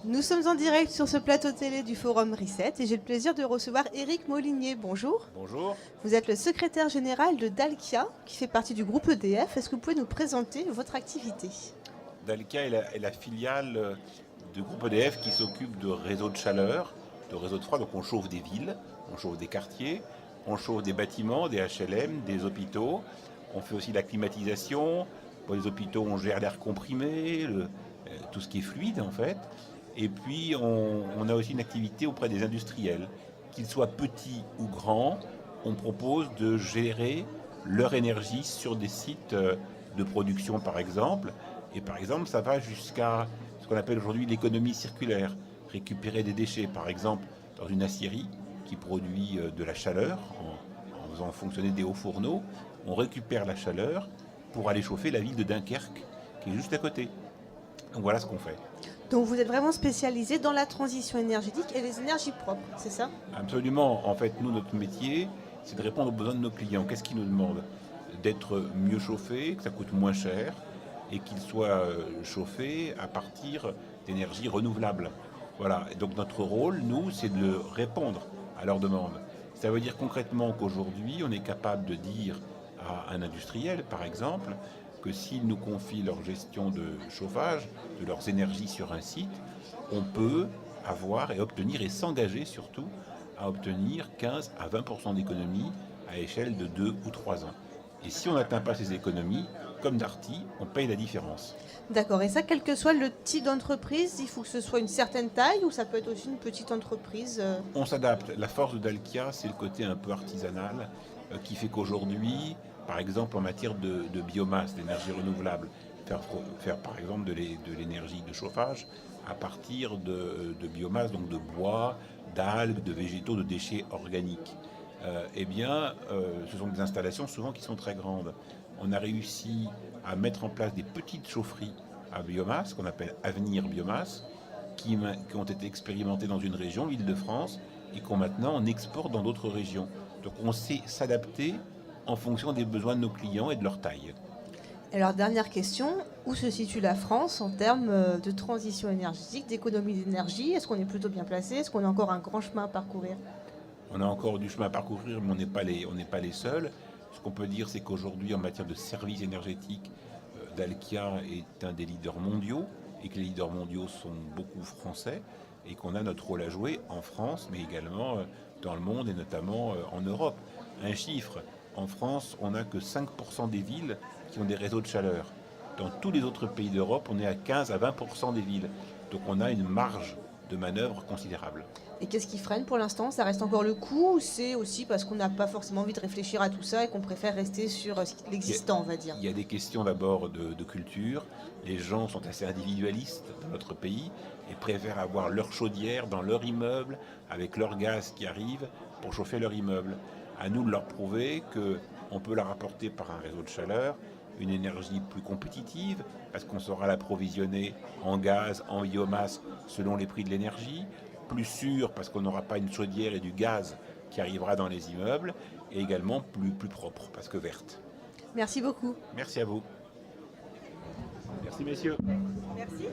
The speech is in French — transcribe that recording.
Nous sommes en direct sur ce plateau télé du Forum Reset et j'ai le plaisir de recevoir Éric Molinier. Bonjour. Bonjour. Vous êtes le secrétaire général de Dalkia, qui fait partie du groupe EDF. Est-ce que vous pouvez nous présenter votre activité? Dalkia est la filiale du groupe EDF qui s'occupe de réseaux de chaleur, de réseaux de froid. Donc on chauffe des villes, on chauffe des quartiers, on chauffe des bâtiments, des HLM, des hôpitaux. On fait aussi la climatisation. Pour les hôpitaux, on gère l'air comprimé, tout ce qui est fluide en fait. Et puis on a aussi une activité auprès des industriels. Qu'ils soient petits ou grands, on propose de gérer leur énergie sur des sites de production par exemple. Et par exemple, ça va jusqu'à ce qu'on appelle aujourd'hui l'économie circulaire. Récupérer des déchets, par exemple, dans une aciérie qui produit de la chaleur en faisant fonctionner des hauts fourneaux. On récupère la chaleur pour aller chauffer la ville de Dunkerque, qui est juste à côté. Donc voilà ce qu'on fait. Donc vous êtes vraiment spécialisé dans la transition énergétique et les énergies propres, c'est ça? Absolument. En fait, nous, notre métier, c'est de répondre aux besoins de nos clients. Qu'est-ce qu'ils nous demandent? D'être mieux chauffés, que ça coûte moins cher et qu'ils soient chauffés à partir d'énergies renouvelables. Voilà. Et donc notre rôle, nous, c'est de répondre à leurs demandes. Ça veut dire concrètement qu'aujourd'hui, on est capable de dire à un industriel, par exemple, que s'ils nous confient leur gestion de chauffage, de leurs énergies sur un site, on peut avoir et obtenir et s'engager surtout à obtenir 15 à 20% d'économies à échelle de 2 ou 3 ans. Et si on n'atteint pas ces économies, comme Darty, on paye la différence. D'accord. Et ça, quel que soit le type d'entreprise, il faut que ce soit une certaine taille ou ça peut être aussi une petite entreprise On s'adapte. La force de Dalkia, c'est le côté un peu artisanal qui fait qu'aujourd'hui, par exemple en matière de biomasse, d'énergie renouvelable, faire par exemple de l'énergie de chauffage à partir de biomasse, donc de bois, d'algues, de végétaux, de déchets organiques. Ce sont des installations souvent qui sont très grandes. On a réussi à mettre en place des petites chaufferies à biomasse, qu'on appelle Avenir Biomasse, qui ont été expérimentées dans une région, l'Île-de-France, et qu'on maintenant on exporte dans d'autres régions. Donc on sait s'adapter en fonction des besoins de nos clients et de leur taille. Alors, dernière question, où se situe la France en termes de transition énergétique, d'économie d'énergie? Est-ce qu'on est plutôt bien placé? Est-ce qu'on a encore un grand chemin à parcourir? On a encore du chemin à parcourir, mais on n'est pas les seuls. Ce qu'on peut dire, c'est qu'aujourd'hui, en matière de services énergétiques, Dalkia est un des leaders mondiaux, et que les leaders mondiaux sont beaucoup français, et qu'on a notre rôle à jouer en France, mais également dans le monde, et notamment en Europe. Un chiffre, en France, on n'a que 5% des villes qui ont des réseaux de chaleur. Dans tous les autres pays d'Europe, on est à 15 à 20% des villes. Donc on a une marge de manœuvre considérable. Et qu'est-ce qui freine pour l'instant? Ça reste encore le coût ou c'est aussi parce qu'on n'a pas forcément envie de réfléchir à tout ça et qu'on préfère rester sur l'existant, on va dire? Il y a des questions d'abord de culture. Les gens sont assez individualistes dans notre pays et préfèrent avoir leur chaudière dans leur immeuble avec leur gaz qui arrive pour chauffer leur immeuble. À nous de leur prouver qu'on peut leur apporter par un réseau de chaleur une énergie plus compétitive parce qu'on saura l'approvisionner en gaz, en biomasse selon les prix de l'énergie, plus sûr parce qu'on n'aura pas une chaudière et du gaz qui arrivera dans les immeubles, et également plus propre parce que verte. Merci beaucoup. Merci à vous. Merci messieurs. Merci.